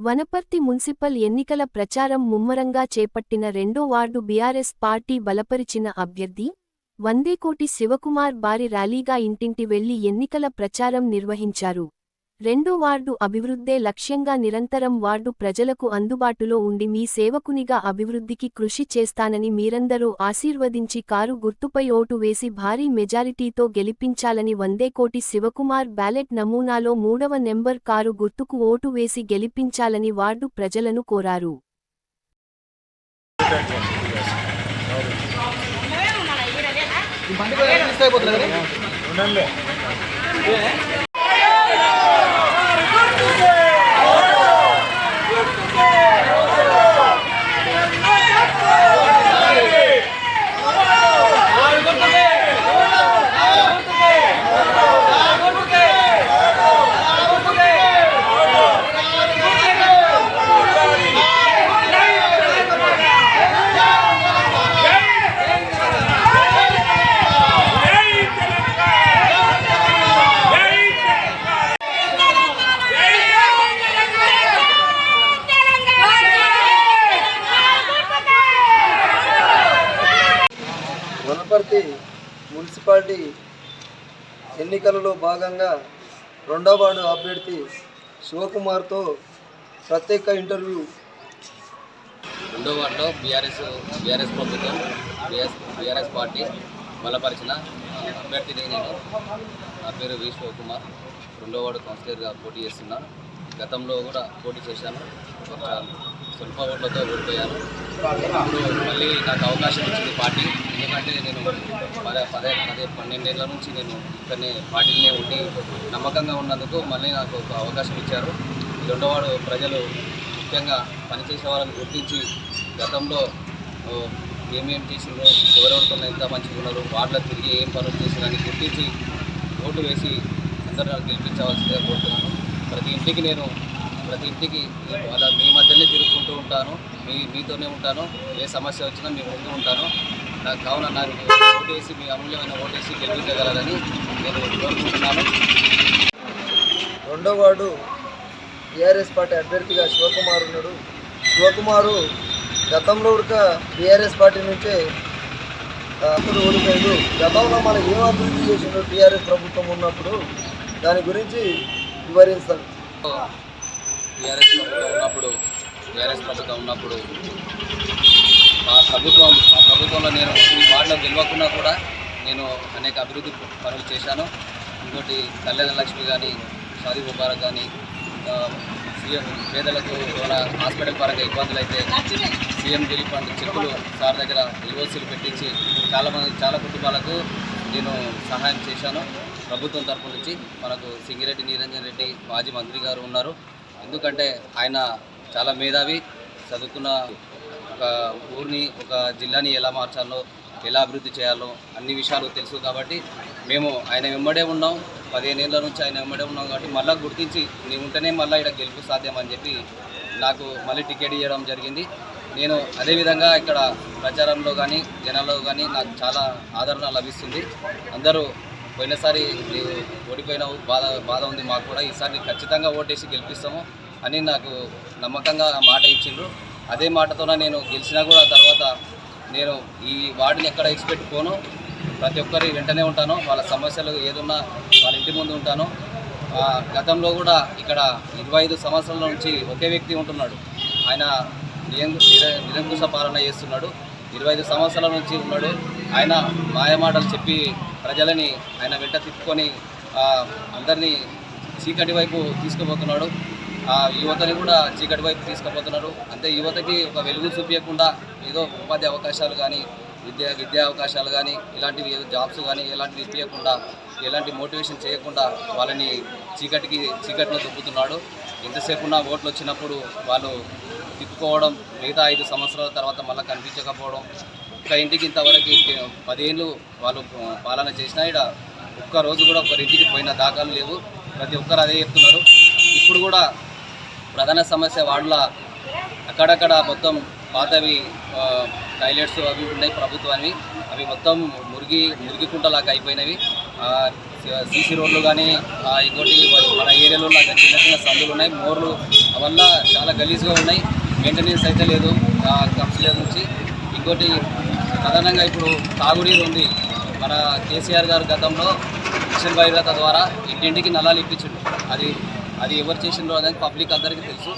Wanaparthy municipal ఎన్నికల ప్రచారం ముమ్మరంగా చేపట్టిన రెండో వార్డు బీఆర్ఎస్ పార్టీ బలపరిచిన అభ్యర్థి వందేకోటి శివకుమార్ భారీ ర్యాలీగా ఇంటింటి వెళ్లి ఎన్నికల ప్రచారం నిర్వహించారు. రెండో వార్డు అభివృద్ధే లక్ష్యంగా నిరంతరం వార్డు ప్రజలకు అందుబాటులో ఉండి మీ సేవకునిగా అభివృద్ధికి కృషి చేస్తానని మీరందరూ ఆశీర్వదించి కారు గుర్తుపై ఓటు వేసి భారీ మెజారిటీతో గెలిపించాలని వందేకోటి శివకుమార్ బ్యాలెట్ నమూనాలో 3వ నెంబర్ కారు గుర్తుకు ఓటు వేసి గెలిపించాలని వార్డు ప్రజలను కోరారు. వనపర్తి మున్సిపాలిటీ ఎన్నికలలో భాగంగా రెండో వార్డు అభ్యర్థి శివకుమార్తో ప్రత్యేక ఇంటర్వ్యూ. రెండో వార్డులో బీఆర్ఎస్ ప్రభుత్వం బీఆర్ఎస్ పార్టీ బలపరిచిన అభ్యర్థిని నేను. నా పేరు వి శివకుమార్. రెండో వార్డు కౌన్సిలర్గా పోటీ చేస్తున్నాను. గతంలో కూడా పోటీ చేశాను. స్వల్ప ఓట్లతో ఓడిపోయాను. ఇప్పుడు మళ్ళీ నాకు అవకాశం ఇచ్చింది పార్టీ. ఎందుకంటే నేను 12 ఏళ్ళ నుంచి నేను ఇక్కడనే పార్టీనే ఉండి నమ్మకంగా ఉన్నందుకు మళ్ళీ నాకు ఒక అవకాశం ఇచ్చారు. రెండో వార్డు ప్రజలు ముఖ్యంగా పనిచేసే వాళ్ళని గుర్తించి గతంలో ఏమేమి చేసిందో, ఎవరెవరితో ఎంత మంచిగా ఉన్నారు, వార్డులో తిరిగి ఏం పనులు చేసిందని గుర్తించి ఓటు వేసి అందరూ గెలిపించవలసిందిగా కోరుతున్నాను. ప్రతి ఇంటికి వాళ్ళ మీ మధ్యనే తిరుగుకుంటూ ఉంటాను. మీతోనే ఉంటాను. ఏ సమస్య వచ్చినా మీ ముందు ఉంటాను. నాకు కావున నాకు ఓటేసి, మీ అమూల్యమైన ఓటేసి గెలిపించగలరని నేను కోరుకుంటున్నాను. రెండో వార్డు బీఆర్ఎస్ పార్టీ అభ్యర్థిగా శివకుమార్ ఉన్నాడు. శివకుమారు గతంలో కూడా బీఆర్ఎస్ పార్టీ నుంచే అప్పుడు ఓడిపోయాడు. గతంలో మనం ఏం అభివృద్ధి చేసిండు టీఆర్ఎస్ ప్రభుత్వం ఉన్నప్పుడు, దాని గురించి వివరిస్తాను. బీఆర్ఎస్ ప్రభుత్వం ఉన్నప్పుడు మా ప్రభుత్వంలో నేను ఈ వార్డులో గెలవకున్నా కూడా నేను అనేక అభివృద్ధి పనులు చేశాను. ఇంకోటి కళ్యాణ లక్ష్మి కానీ, షాదీ ముబారక్ కానీ, సీఎం పేదలకు ఏమైనా హాస్పిటల్ పరంగా ఇబ్బందులు అయితే సీఎం రిలీఫ్ ఫండ్ చెక్కులు సార్ దగ్గర ఎల్ఓసీలు పెట్టించి చాలా కుటుంబాలకు నేను సహాయం చేశాను. ప్రభుత్వం తరపు నుంచి మనకు సింగిరెడ్డి నిరంజన్ రెడ్డి మాజీ మంత్రి గారు ఉన్నారు. ఎందుకంటే ఆయన చాలా మేధావి, చదువుకున్న ఒక ఊరిని, ఒక జిల్లాని ఎలా మార్చాలో, ఎలా అభివృద్ధి చేయాలో అన్ని విషయాలు తెలుసు. కాబట్టి మేము ఆయన వెంబడే ఉన్నాం. 15 ఏళ్ళ నుంచి ఆయన వెంబడే ఉన్నాం. కాబట్టి మళ్ళీ గుర్తించి నీ ఉంటేనే మళ్ళీ ఇక్కడ గెలుపు సాధ్యం అని చెప్పి నాకు మళ్ళీ టికెట్ ఇవ్వడం జరిగింది. నేను అదేవిధంగా ఇక్కడ ప్రచారంలో కానీ జనాల్లో కానీ నాకు చాలా ఆదరణ లభిస్తుంది. అందరూ పోయినసారి నీవు ఓడిపోయినావు, బాధ ఉంది మాకు కూడా, ఈసారి ఖచ్చితంగా ఓటేసి గెలిపిస్తాము అని నాకు నమ్మకంగా మాట ఇచ్చిండ్రు. అదే మాటతోనే నేను గెలిచినా కూడా తర్వాత నేను ఈ వార్డుని ఎక్కడ ఎక్స్పెక్ట్ పోను, ప్రతి ఒక్కరి వెంటనే ఉంటాను. వాళ్ళ సమస్యలు ఏదున్నా వాళ్ళ ఇంటి ముందు ఉంటాను. గతంలో కూడా ఇక్కడ 25 సంవత్సరాల నుంచి ఒకే వ్యక్తి ఉంటున్నాడు. ఆయన నిరంకుశ పాలన చేస్తున్నాడు. 25 సంవత్సరాల నుంచి ఉన్నాడు. ఆయన మాయమాటలు చెప్పి ప్రజలని ఆయన వెంట తిప్పుకొని అందరినీ చీకటి వైపు తీసుకుపోతున్నాడు. యువతని కూడా చీకటి వైపు తీసుకుపోతున్నాడు. అంతే, యువతకి ఒక వెలుగు చూపించకుండా ఏదో ఉపాధి అవకాశాలు కానీ, విద్యా అవకాశాలు కానీ, ఇలాంటివి జాబ్స్ కానీ ఎలాంటివి ఇప్పించకుండా, ఎలాంటి మోటివేషన్ చేయకుండా వాళ్ళని చీకట్లో దుప్పుతున్నాడు. ఎంతసేపు ఉన్న ఓట్లు వచ్చినప్పుడు వాళ్ళు తిప్పుకోవడం, మిగతా 5 సంవత్సరాల తర్వాత మళ్ళీ కనిపించకపోవడం. ఒక్క ఇంటికి ఇంతవరకు 10 ఏళ్ళు వాళ్ళు పాలన చేసినా ఇక్కడ ఒక్కరోజు కూడా ఒకరింటికి పోయిన దాఖలు లేవు. ప్రతి ఒక్కరు అదే చెప్తున్నారు. ఇప్పుడు కూడా ప్రధాన సమస్య వార్డుల అక్కడక్కడ మొత్తం పాతవి టాయిలెట్స్ అవి ఉన్నాయి ప్రభుత్వాన్ని, అవి మొత్తం మురికి కుంటలాగా అయిపోయినవి. సీసీ రోడ్లు కానీ ఇంకోటి మన ఏరియాలో చిన్న చిన్న సందులు ఉన్నాయి, మోర్లు వల్ల చాలా గలీజ్గా ఉన్నాయి. మెయింటెనెన్స్ అయితే లేదు కౌన్సిలర్ నుంచి. ఇంకోటి ప్రధానంగా ఇప్పుడు తాగునీరు ఉంది. మన కేసీఆర్ గారు గతంలో మిషన్ భగీరథ ద్వారా ఇంటింటికి నల్లాలు ఇప్పించిండు. అది ఎవరు చేసిండ్రో అనేది పబ్లిక్ అందరికీ తెలుసు.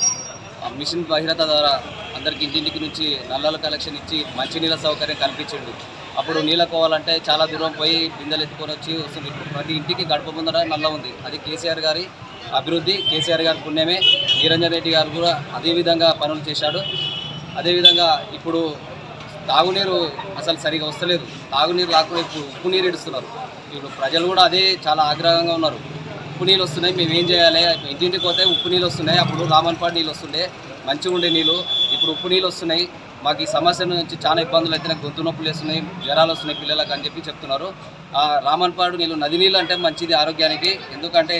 మిషన్ భగీరథ ద్వారా అందరికి ఇంటింటికి నుంచి నల్లాల కలెక్షన్ ఇచ్చి మంచినీళ్ళ సౌకర్యం కల్పించిండు. అప్పుడు నీళ్ళ పోవాలంటే చాలా దూరం పోయి బిందెలు ఎత్తుకొని వచ్చి వస్తుంది. ప్రతి ఇంటికి గడప ముందర నల్ల ఉంది. అది కేసీఆర్ గారి అభివృద్ధి, కేసీఆర్ గారి పుణ్యమే. నిరంజన్ రెడ్డి గారు కూడా అదేవిధంగా పనులు చేశాడు. అదేవిధంగా ఇప్పుడు తాగునీరు అసలు సరిగా వస్తలేదు. తాగునీరు రాకుండా ఇప్పుడు ఉప్పు నీరు ఇడుస్తున్నారు. ఇప్పుడు ప్రజలు కూడా అదే చాలా ఆగ్రహంగా ఉన్నారు. ఉప్పు నీళ్ళు వస్తున్నాయి, మేము ఏం చేయాలి? ఇంటింటికి పోతే ఉప్పు నీళ్ళు వస్తున్నాయి. అప్పుడు రామన్పాడు నీళ్ళు వస్తుండే, మంచిగా ఉండే నీళ్ళు. ఇప్పుడు ఉప్పు నీళ్ళు వస్తున్నాయి. మాకు ఈ సమస్య నుంచి చాలా ఇబ్బందులు అయితే నాకు గొంతు నొప్పులు వేస్తున్నాయి, జ్వరాలు వస్తున్నాయి పిల్లలకు అని చెప్పి చెప్తున్నారు. రామన్పాడు నీళ్ళు నది నీళ్ళు అంటే మంచిది ఆరోగ్యానికి. ఎందుకంటే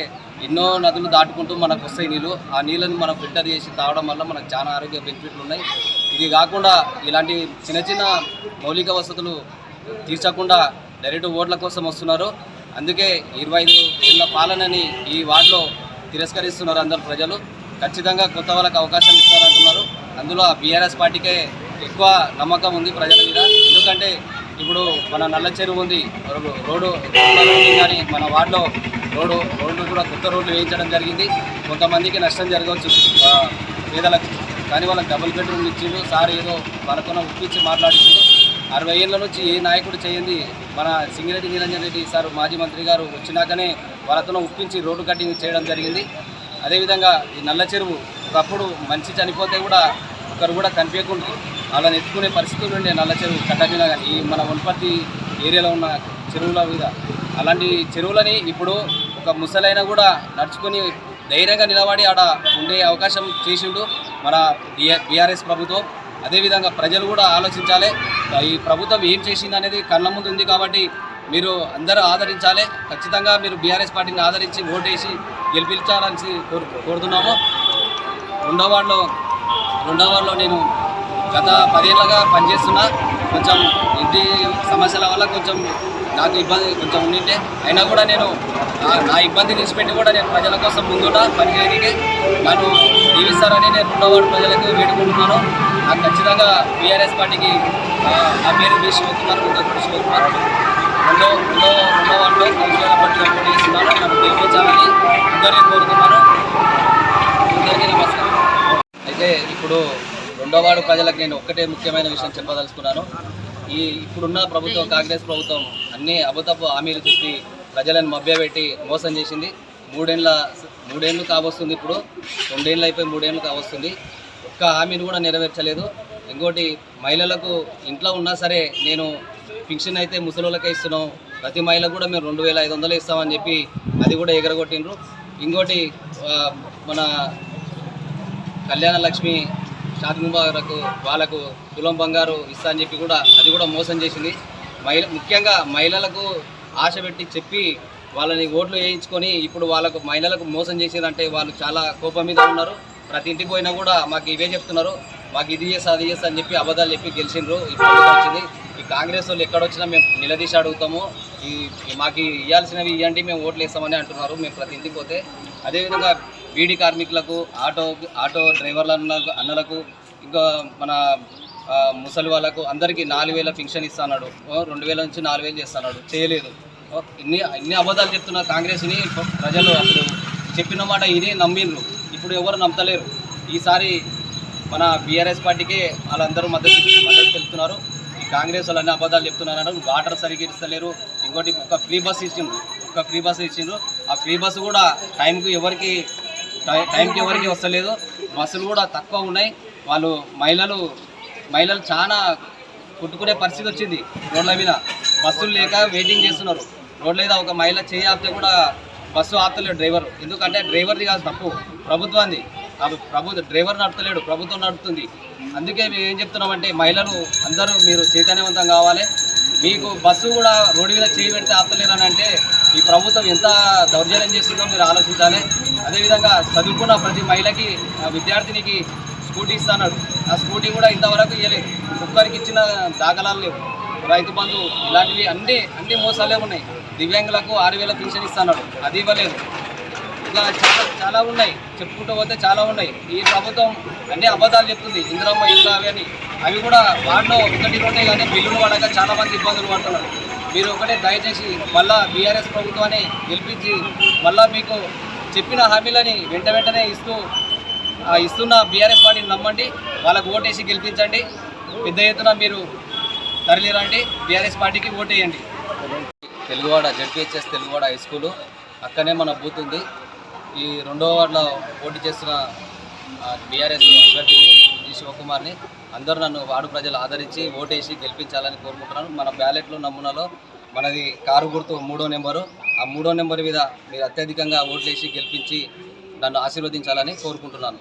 ఎన్నో నదులు దాటుకుంటూ మనకు వస్తాయి నీళ్ళు. ఆ నీళ్ళని మనం ఫిల్టర్ చేసి తాగడం వల్ల మనకు చాలా ఆరోగ్య బెనిఫిట్లు ఉన్నాయి. ఇది కాకుండా ఇలాంటి చిన్న చిన్న మౌలిక వసతులు తీర్చకుండా డైరెక్ట్ ఓట్ల కోసం వస్తున్నారు. అందుకే 25 ఏళ్ళ పాలనని ఈ వార్డులో తిరస్కరిస్తున్నారు అందరు ప్రజలు. ఖచ్చితంగా కొత్త వాళ్ళకి అవకాశం ఇస్తారంటున్నారు. అందులో బీఆర్ఎస్ పార్టీకే ఎక్కువ నమ్మకం ఉంది ప్రజల మీద. ఎందుకంటే ఇప్పుడు మన నల్ల చెరువు ఉంది, రోడ్డు కానీ మన వార్డులో రోడ్డు కూడా కొత్త రోడ్లు వేయించడం జరిగింది. కొంతమందికి నష్టం జరగవచ్చు పేదలకు, కానీ వాళ్ళకి డబుల్ బెడ్రూమ్ ఇచ్చిండు. సార్ ఏదో మనకున్న ఒప్పించి మాట్లాడించిండు. 60 ఏళ్ళ నుంచి ఏ నాయకుడు చేయండి మన సింగిరెడ్డి నిరంజన్ రెడ్డి సార్ మాజీ మంత్రి గారు వచ్చినాకనే వాళ్ళతో ఒప్పించి రోడ్డు కటింగ్ చేయడం జరిగింది. అదేవిధంగా ఈ నల్ల చెరువు ఒకప్పుడు మనిషి చనిపోతే కూడా ఒకరు కూడా కనిపించకుండా వాళ్ళని ఎత్తుకునే పరిస్థితులు ఉండే నల్ల చెరువు కట్టగిన కానీ ఈ మన వనపర్తి ఏరియాలో ఉన్న చెరువుల మీద. అలాంటి చెరువులని ఇప్పుడు ఒక ముసలైన కూడా నడుచుకొని ధైర్యంగా నిలబడి ఆడ ఉండే అవకాశం చేసిండు మన బీఆర్ఎస్ ప్రభుత్వం. అదేవిధంగా ప్రజలు కూడా ఆలోచించాలి. ఈ ప్రభుత్వం ఏం చేసింది అనేది కళ్ళ ముందు ఉంది కాబట్టి మీరు అందరూ ఆదరించాలి. ఖచ్చితంగా మీరు బీఆర్ఎస్ పార్టీని ఆదరించి ఓటేసి గెలిపించాలని కోరుతున్నాము. రెండో వార్డులో నేను గత 10 ఏళ్ళగా పనిచేస్తున్నా. కొంచెం ఇంటి సమస్యల వల్ల కొంచెం నాకు ఇబ్బంది కొంచెం ఉండింటే అయినా కూడా నేను నా ఇబ్బంది నిలిచిపెట్టి కూడా నేను ప్రజల కోసం ముందుంటా పని చేయడానికి. నన్ను దీవిస్తారని నేను రెండో వార్డు ప్రజలకు వేడుకుంటున్నాను. నాకు ఖచ్చితంగా బీఆర్ఎస్ పార్టీకి నా పేరు బి శివకుమార్, ముందూరు శివకుమార్. రెండో వార్డులో కౌన్సిలర్ అభ్యర్థిగా పోటీ చేస్తున్నాను. నన్ను గెలిపించాలని అందరినీ కోరుతున్నాను. అందరికీ నమస్కారం. అయితే ఇప్పుడు రెండో వార్డు ప్రజలకు నేను ఒక్కటే ముఖ్యమైన విషయం చెప్పదలుచుకున్నాను. ఇప్పుడున్న ప్రభుత్వం కాంగ్రెస్ ప్రభుత్వం అన్ని అబద్ధపు హామీలు చెప్పి ప్రజలను మభ్యపెట్టి మోసం చేసింది. మూడేళ్ళు కావస్తుంది. ఇప్పుడు 2 ఏళ్ళు అయిపోయి 3 ఏళ్ళు కావస్తుంది. ఒక్క హామీని కూడా నెరవేర్చలేదు. ఇంకోటి మహిళలకు ఇంట్లో ఉన్నా సరే నేను పింఛన్ అయితే ముసలోళ్ళకే ఇస్తున్నాం, ప్రతి మహిళకు కూడా మేము 2500 ఇస్తామని చెప్పి అది కూడా ఎగరగొట్టిండ్రు. ఇంకోటి మన కళ్యాణ లక్ష్మి షాదిముబారకు వాళ్ళకు తులం బంగారు ఇస్తా అని చెప్పి కూడా అది కూడా మోసం చేసింది. ముఖ్యంగా మహిళలకు ఆశ పెట్టి చెప్పి వాళ్ళని ఓట్లు వేయించుకొని ఇప్పుడు మహిళలకు మోసం చేసేదంటే వాళ్ళు చాలా కోపం మీద ఉన్నారు. ప్రతి ఇంటికి పోయినా కూడా మాకు ఇవే చెప్తున్నారు, మాకు ఇది చేస్తా అది చేస్తా అని చెప్పి అబద్ధాలు చెప్పి గెలిచిండ్రు. ఇప్పుడు వచ్చింది ఈ కాంగ్రెస్ వాళ్ళు ఎక్కడొచ్చినా మేము నిలదీసి అడుగుతాము, మాకు ఇవ్వాల్సినవి ఇవ్వండి మేము ఓట్లు వేస్తామని అంటున్నారు మేము ప్రతి ఇంటికి పోతే. అదేవిధంగా బీడీ కార్మికులకు, ఆటో డ్రైవర్ల అన్నలకు, ఇంకా మన ముసలి వాళ్ళకు అందరికీ 4000 పింఛన్ ఇస్తున్నాడు. 2000 నుంచి 4000 చేస్తున్నాడు, చేయలేదు. ఇన్ని అబద్ధాలు చెప్తున్న కాంగ్రెస్ని ప్రజలు అప్పుడు చెప్పిన మాట ఇదే నమ్మిండ్రు. ఇప్పుడు ఎవరు నమ్మతలేరు. ఈసారి మన బీఆర్ఎస్ పార్టీకే వాళ్ళందరూ మద్దతు తెలుపుతున్నారు. ఈ కాంగ్రెస్ వాళ్ళు అన్ని అబద్ధాలు చెప్తున్నారు. వాటర్ సరిగ్గా ఇస్తలేరు. ఇంకోటి ఒక ఫ్రీ బస్ ఇచ్చిండ్రు. ఆ ఫ్రీ బస్సు కూడా టైంకి ఎవరికి వస్తలేదు. బస్సులు కూడా తక్కువ ఉన్నాయి. వాళ్ళు మహిళలు చాలా కొట్టుకునే పరిస్థితి వచ్చింది. రోడ్ల మీద బస్సులు లేక వెయిటింగ్ చేస్తున్నారు. రోడ్ల మీద ఒక మహిళ చేయి ఆపితే కూడా బస్సు ఆపుతలేడు డ్రైవర్. ఎందుకంటే డ్రైవర్ది కాదు తప్పు, ప్రభుత్వాన్ని. డ్రైవర్ నడుపుతలేడు, ప్రభుత్వం నడుపుతుంది. అందుకే మేము ఏం చెప్తున్నామంటే మహిళలు అందరూ మీరు చైతన్యవంతం కావాలి. మీకు బస్సు కూడా రోడ్డు మీద చేయి పెడితే ఆపుతలేరని అంటే ఈ ప్రభుత్వం ఎంత దౌర్జన్యం చేస్తుందో మీరు ఆలోచించాలి. అదేవిధంగా చదువుకున్న ప్రతి మహిళకి, విద్యార్థినికి స్కూటీ ఇస్తున్నాడు. ఆ స్కూటీ కూడా ఇంతవరకు ఇవ్వలేదు. ఒక్కరికి ఇచ్చిన దాఖలాలు లేవు. రైతు బంధు ఇలాంటివి అన్ని మోసాలే ఉన్నాయి. దివ్యాంగులకు 6,000 పెన్షన్ ఇస్తున్నాడు, అది ఇవ్వలేదు. ఇలా చాలా ఉన్నాయి, చెప్పుకుంటూ పోతే చాలా ఉన్నాయి. ఈ ప్రభుత్వం అన్ని అబద్ధాలు చెప్తుంది. ఇందిరమ్మ ఇల్లు అవి కూడా వాటిలో 1-2 కానీ బిల్లులు పడక చాలామంది ఇబ్బందులు పడుతున్నారు. మీరు ఒకటే దయచేసి మళ్ళా బీఆర్ఎస్ ప్రభుత్వాన్ని గెలిపించి మళ్ళా మీకు చెప్పిన హామీలని వెంటనే ఇస్తున్న బీఆర్ఎస్ పార్టీని నమ్మండి, వాళ్ళకు ఓటేసి గెలిపించండి. పెద్ద ఎత్తున మీరు తరలిరండి, బీఆర్ఎస్ పార్టీకి ఓటేయండి. Teluguwada ZPHS Teluguwada high school అక్కడనే మన బూత్ ఉంది. ఈ 2వ వార్డులో పోటీ చేస్తున్న బీఆర్ఎస్ అభ్యర్థిని ఈ శివకుమార్ని అందరూ నన్ను వార్డు ప్రజలు ఆదరించి ఓటేసి గెలిపించాలని కోరుకుంటున్నాను. మన బ్యాలెట్లో నమూనాలో మనది కారు గుర్తు 3వ నెంబరు. ఆ 3వ నెంబర్ మీద మీరు అత్యధికంగా ఓట్లేసి గెలిపించి నన్ను ఆశీర్వదించాలని కోరుకుంటున్నాను.